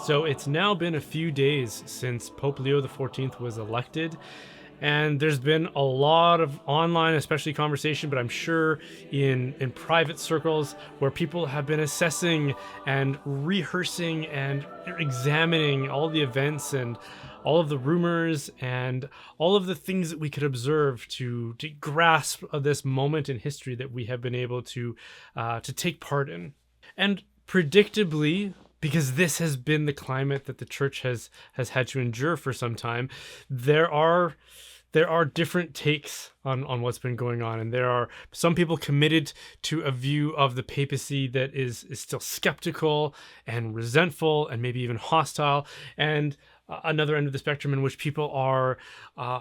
So it's now been a few days since Pope Leo XIV was elected, and there's been a lot of online, especially conversation, but I'm sure in private circles where people have been assessing and rehearsing and examining all the events and all of the rumors and all of the things that we could observe to grasp of this moment in history that we have been able to take part in. And predictably, because this has been the climate that the church has had to endure for some time, there are different takes on what's been going on, and there are some people committed to a view of the papacy that is still skeptical and resentful and maybe even hostile, and another end of the spectrum in which people are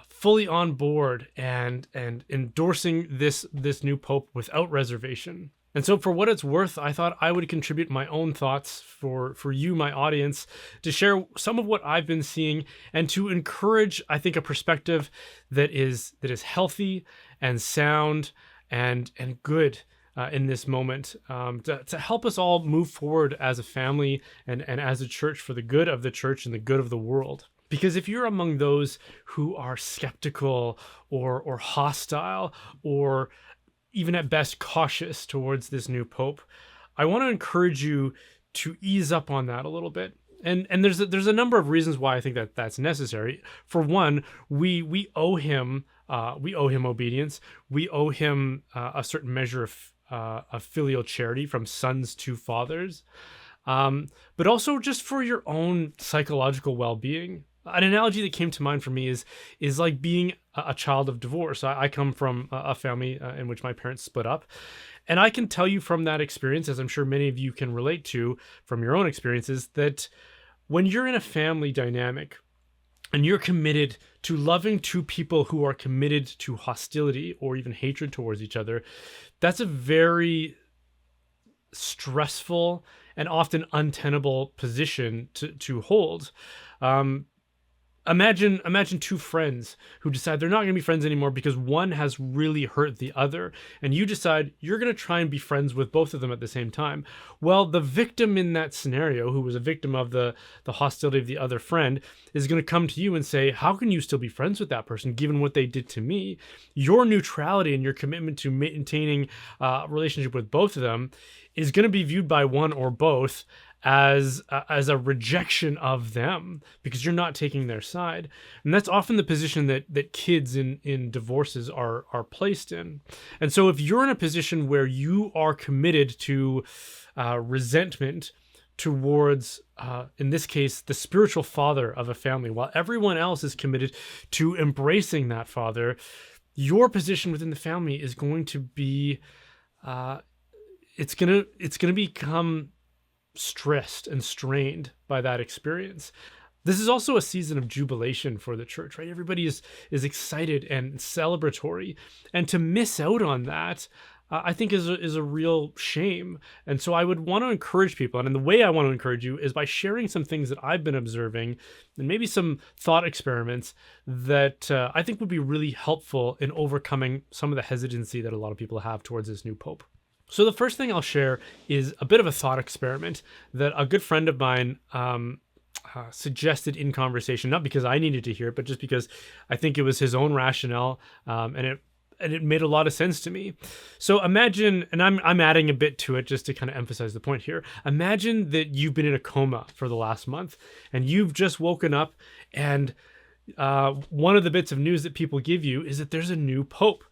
fully on board and endorsing this new pope without reservation. And so for what it's worth, I thought I would contribute my own thoughts for you, my audience, to share some of what I've been seeing and to encourage, I think, a perspective that is healthy and sound and good in this moment, to help us all move forward as a family and as a church for the good of the church and the good of the world. Because if you're among those who are skeptical or hostile or even at best cautious towards this new pope, I want to encourage you to ease up on that a little bit. And there's a number of reasons why I think that that's necessary. For one, we owe him obedience. We owe him a certain measure of filial charity from sons to fathers, but also just for your own psychological well-being. An analogy that came to mind for me is like being a child of divorce. I come from a family in which my parents split up. And I can tell you from that experience, as I'm sure many of you can relate to from your own experiences, that when you're in a family dynamic and you're committed to loving two people who are committed to hostility or even hatred towards each other, that's a very stressful and often untenable position to hold. Imagine two friends who decide they're not going to be friends anymore because one has really hurt the other, and you decide you're going to try and be friends with both of them at the same time. Well, the victim in that scenario, who was a victim of the hostility of the other friend, is going to come to you and say, how can you still be friends with that person given what they did to me? Your neutrality and your commitment to maintaining a relationship with both of them is going to be viewed by one or both as a rejection of them because you're not taking their side. And that's often the position that kids in divorces are placed in. And so if you're in a position where you are committed to resentment towards, in this case, the spiritual father of a family, while everyone else is committed to embracing that father, your position within the family is going to be, it's going to become stressed and strained by that experience. This is also a season of jubilation for the church, right? Everybody is excited and celebratory, and to miss out on that, I think is a real shame. And so I would want to encourage people, and the way I want to encourage you is by sharing some things that I've been observing and maybe some thought experiments that I think would be really helpful in overcoming some of the hesitancy that a lot of people have towards this new pope. So the first thing I'll share is a bit of a thought experiment that a good friend of mine suggested in conversation, not because I needed to hear it, but just because I think it was his own rationale, and it made a lot of sense to me. So imagine, and I'm adding a bit to it just to kind of emphasize the point here. Imagine that you've been in a coma for the last month and you've just woken up, and one of the bits of news that people give you is that there's a new pope.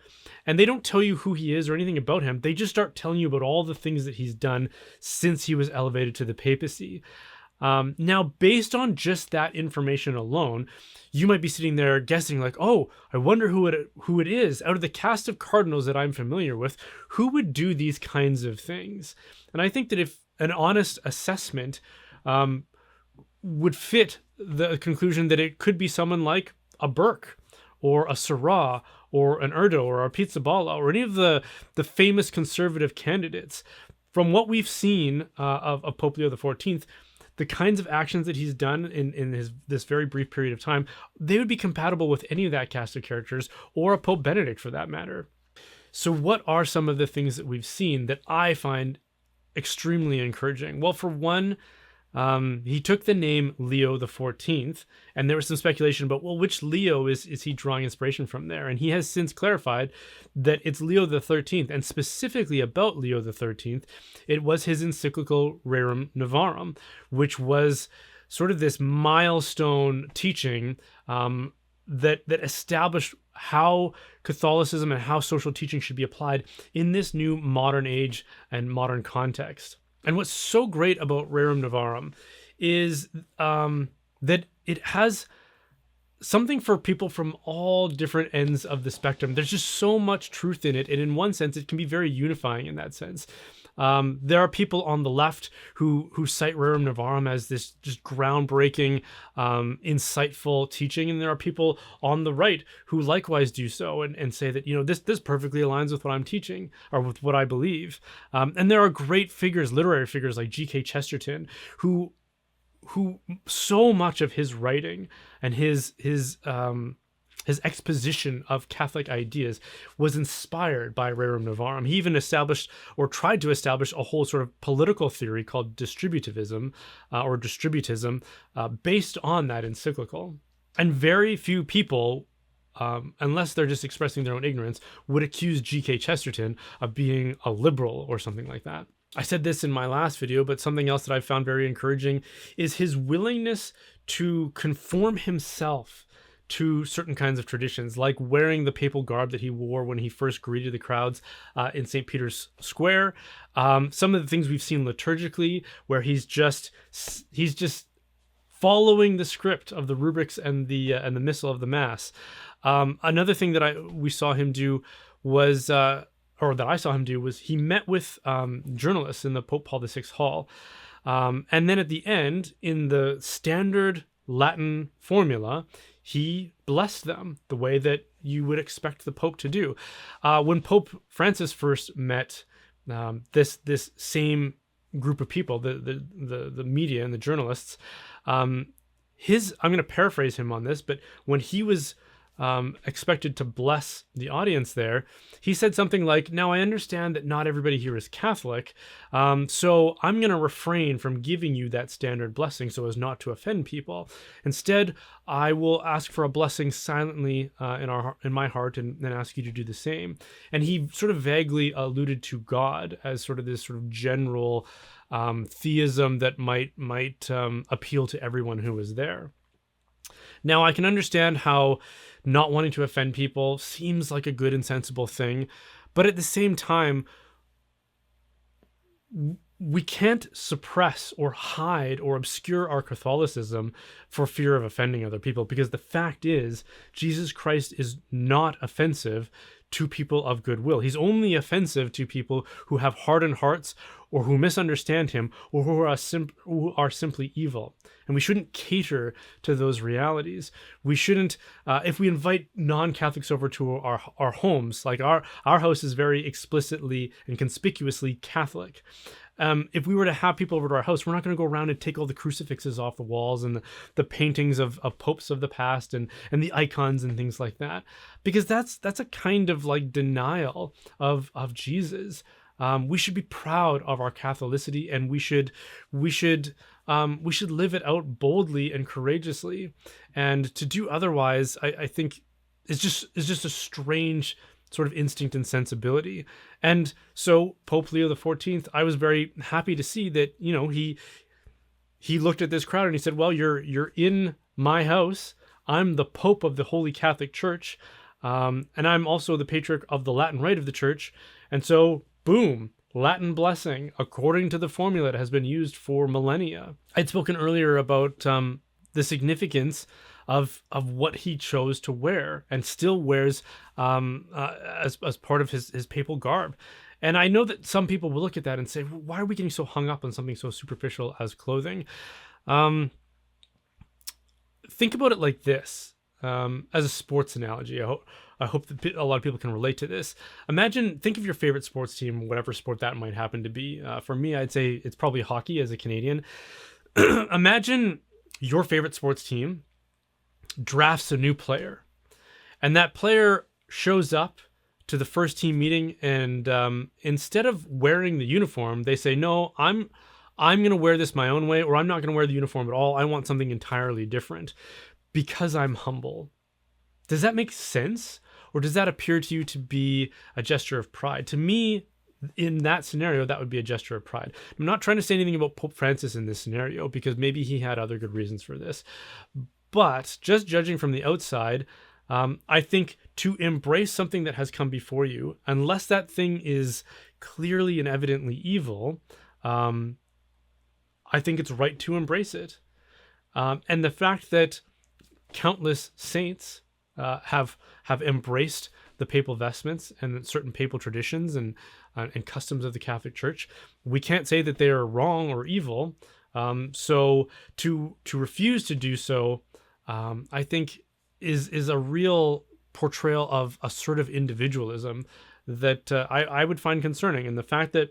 And they don't tell you who he is or anything about him. They just start telling you about all the things that he's done since he was elevated to the papacy. Now, based on just that information alone, you might be sitting there guessing like, oh, I wonder who it is. Out of the cast of cardinals that I'm familiar with, who would do these kinds of things? And I think that if an honest assessment would fit the conclusion that it could be someone like a Burke or a Seurat or an Erdo or a Pizzaballa or any of the famous conservative candidates, from what we've seen of Pope Leo XIV, the kinds of actions that he's done in this very brief period of time, they would be compatible with any of that cast of characters, or a Pope Benedict for that matter. So what are some of the things that we've seen that I find extremely encouraging? Well, for one, He took the name Leo the 14th, and there was some speculation about, well, which Leo is he drawing inspiration from there? And he has since clarified that it's Leo the 13th, and specifically about Leo the 13th, it was his encyclical Rerum Novarum, which was sort of this milestone teaching that established how Catholicism and how social teaching should be applied in this new modern age and modern context. And what's so great about Rerum Novarum is that it has something for people from all different ends of the spectrum. There's just so much truth in it, and in one sense, it can be very unifying in that sense. There are people on the left who cite Rerum Novarum as this just groundbreaking, insightful teaching, and there are people on the right who likewise do so and say that, this perfectly aligns with what I'm teaching or with what I believe. And there are great figures, literary figures like G.K. Chesterton, who so much of his writing and his exposition of Catholic ideas was inspired by Rerum Novarum. He even established or tried to establish a whole sort of political theory called distributivism or distributism based on that encyclical. And very few people, unless they're just expressing their own ignorance, would accuse G.K. Chesterton of being a liberal or something like that. I said this in my last video, but something else that I found very encouraging is his willingness to conform himself to certain kinds of traditions, like wearing the papal garb that he wore when he first greeted the crowds in St. Peter's Square. Some of the things we've seen liturgically, where he's just following the script of the rubrics and the missal of the Mass. Another thing that we saw him do was, or that I saw him do, was he met with journalists in the Pope Paul VI Hall. And then at the end, in the standard Latin formula, he blessed them the way that you would expect the Pope to do. When Pope Francis first met this same group of people, the media and the journalists, I'm going to paraphrase him on this, but when he was expected to bless the audience there, he said something like, "Now I understand that not everybody here is Catholic, so I'm going to refrain from giving you that standard blessing so as not to offend people. Instead, I will ask for a blessing silently in my heart and then ask you to do the same." And he sort of vaguely alluded to God as sort of this sort of general theism that might appeal to everyone who was there. Now, I can understand how not wanting to offend people seems like a good and sensible thing, but at the same time, we can't suppress or hide or obscure our Catholicism for fear of offending other people, because the fact is, Jesus Christ is not offensive to people of goodwill. He's only offensive to people who have hardened hearts or who misunderstand him or who are simply evil. And we shouldn't cater to those realities. We shouldn't, if we invite non-Catholics over to our homes, like our house is very explicitly and conspicuously Catholic. If we were to have people over to our house, we're not going to go around and take all the crucifixes off the walls and the paintings of popes of the past and the icons and things like that, because that's a kind of like denial of Jesus. We should be proud of our Catholicity, and we should live it out boldly and courageously. And to do otherwise, I think is just a strange sort of instinct and sensibility. And so Pope Leo XIV, I was very happy to see that, he looked at this crowd and he said, well, you're in my house. I'm the Pope of the Holy Catholic Church. And I'm also the Patriarch of the Latin Rite of the Church. And so, boom, Latin blessing, according to the formula that has been used for millennia. I'd spoken earlier about the significance of what he chose to wear and still wears as part of his papal garb. And I know that some people will look at that and say, well, why are we getting so hung up on something so superficial as clothing? Think about it like this, as a sports analogy. I hope that a lot of people can relate to this. Think of your favorite sports team, whatever sport that might happen to be. For me, I'd say it's probably hockey as a Canadian. Imagine your favorite sports team drafts a new player, and that player shows up to the first team meeting, and instead of wearing the uniform, they say, no, I'm I'm going to wear this my own way, or I'm not going to wear the uniform at all. I want something entirely different because I'm humble. Does that make sense? Or does that appear to you to be a gesture of pride? To me, in that scenario, that would be a gesture of pride. I'm not trying to say anything about Pope Francis in this scenario, because maybe he had other good reasons for this. But just judging from the outside, I think to embrace something that has come before you, unless that thing is clearly and evidently evil, I think it's right to embrace it. And the fact that countless saints have embraced the papal vestments and certain papal traditions and customs of the Catholic Church, we can't say that they are wrong or evil. So to refuse to do so, I think is a real portrayal of assertive individualism that I would find concerning. And the fact that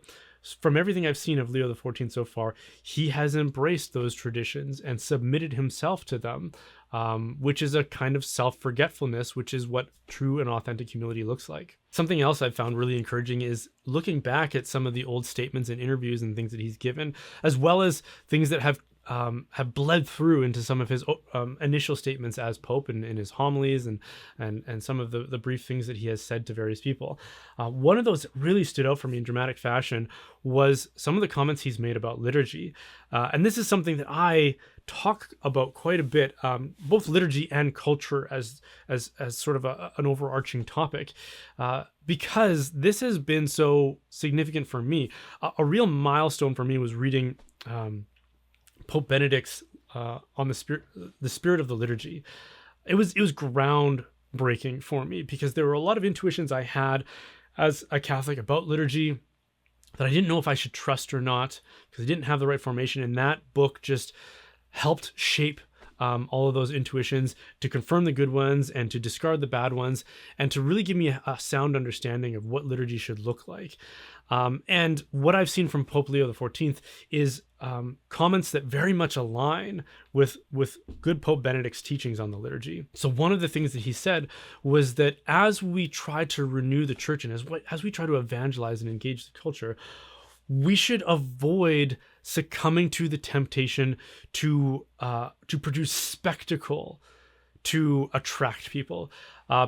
from everything I've seen of Leo XIV so far, he has embraced those traditions and submitted himself to them, which is a kind of self-forgetfulness, which is what true and authentic humility looks like. Something else I've found really encouraging is looking back at some of the old statements and interviews and things that he's given, as well as things that have bled through into some of his initial statements as Pope and in his homilies and some of the brief things that he has said to various people. One of those that really stood out for me in dramatic fashion was some of the comments he's made about liturgy. And this is something that I talk about quite a bit, both liturgy and culture as sort of an overarching topic, because this has been so significant for me. A real milestone for me was reading Pope Benedict's on the spirit of the liturgy. It was groundbreaking for me, because there were a lot of intuitions I had as a Catholic about liturgy that I didn't know if I should trust or not, because I didn't have the right formation. And that book just helped shape all of those intuitions, to confirm the good ones and to discard the bad ones, and to really give me a sound understanding of what liturgy should look like. And what I've seen from Pope Leo XIV is comments that very much align with good Pope Benedict's teachings on the liturgy. So one of the things that he said was that as we try to renew the church and as we try to evangelize and engage the culture, we should avoid succumbing to the temptation to produce spectacle to attract people,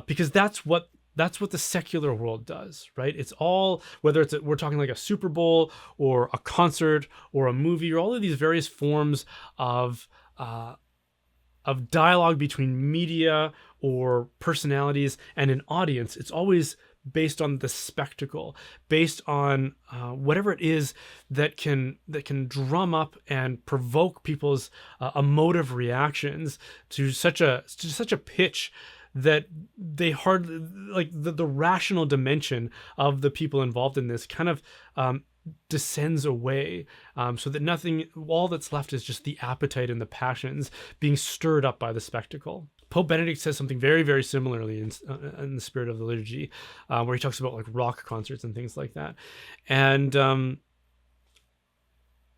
because that's what the secular world does, right? It's all, whether we're talking like a Super Bowl or a concert or a movie or all of these various forms of dialogue between media or personalities and an audience. It's always based on the spectacle, based on whatever it is that can drum up and provoke people's emotive reactions to such a pitch that they hardly, like, the rational dimension of the people involved in this kind of descends away, so that all that's left is just the appetite and the passions being stirred up by the spectacle. Pope Benedict says something very, very similarly in the spirit of the liturgy, where he talks about like rock concerts and things like that. And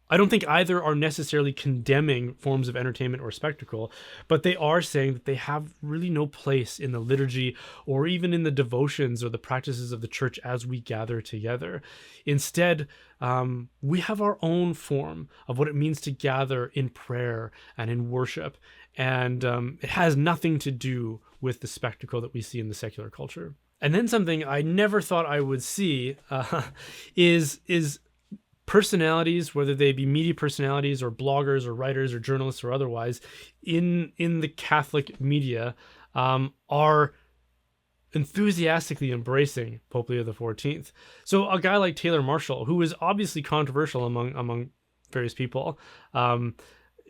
I don't think either are necessarily condemning forms of entertainment or spectacle, but they are saying that they have really no place in the liturgy or even in the devotions or the practices of the church as we gather together. Instead, we have our own form of what it means to gather in prayer and in worship. And it has nothing to do with the spectacle that we see in the secular culture. And then something I never thought I would see is personalities, whether they be media personalities or bloggers or writers or journalists or otherwise, in the Catholic media, are enthusiastically embracing Pope Leo XIV. So a guy like Taylor Marshall, who is obviously controversial among various people,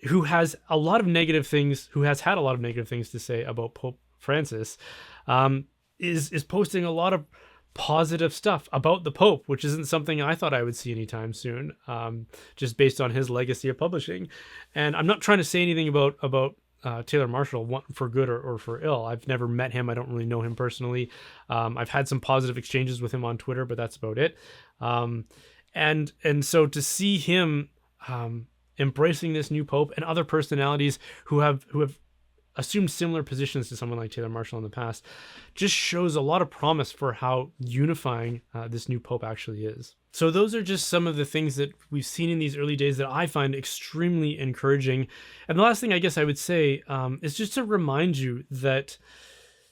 who has had a lot of negative things to say about Pope Francis, is posting a lot of positive stuff about the Pope, which isn't something I thought I would see anytime soon, just based on his legacy of publishing. And I'm not trying to say anything about Taylor Marshall for good or for ill. I've never met him. I don't really know him personally. I've had some positive exchanges with him on Twitter, but that's about it. And so to see him embracing this new Pope and other personalities who have assumed similar positions to someone like Taylor Marshall in the past just shows a lot of promise for how unifying this new Pope actually is. So those are just some of the things that we've seen in these early days that I find extremely encouraging. And the last thing I guess I would say is just to remind you that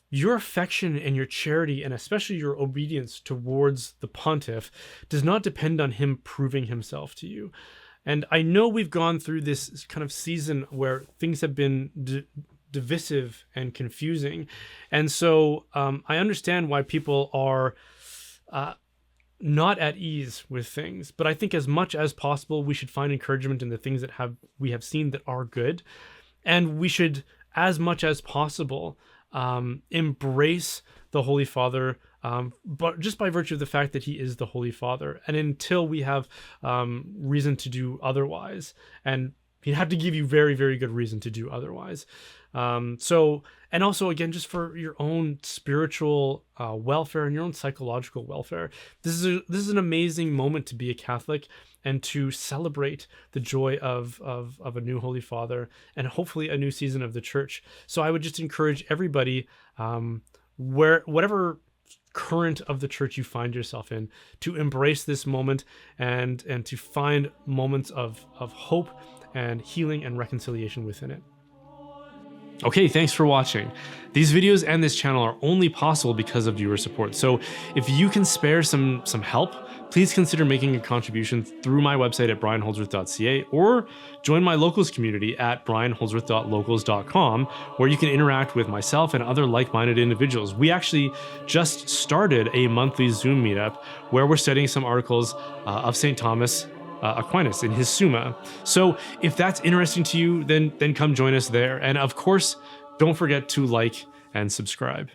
your affection and your charity, and especially your obedience towards the pontiff, does not depend on him proving himself to you. And I know we've gone through this kind of season where things have been divisive and confusing. And so I understand why people are not at ease with things, but I think as much as possible, we should find encouragement in the things that we have seen that are good. And we should, as much as possible, embrace the Holy Father, but just by virtue of the fact that he is the Holy Father. And until we have reason to do otherwise, and he'd have to give you very, very good reason to do otherwise. And also, again, just for your own spiritual welfare and your own psychological welfare, this is an amazing moment to be a Catholic and to celebrate the joy of a new Holy Father and hopefully a new season of the Church. So I would just encourage everybody, whatever current of the Church you find yourself in, to embrace this moment and to find moments of hope and healing and reconciliation within it. Okay, thanks for watching. These videos and this channel are only possible because of viewer support. So if you can spare some help, please consider making a contribution through my website at brianholdsworth.ca, or join my locals community at brianholdsworth.locals.com, where you can interact with myself and other like-minded individuals. We actually just started a monthly Zoom meetup where we're studying some articles of St. Thomas Aquinas in his Summa. So if that's interesting to you, then come join us there. And of course, don't forget to like and subscribe.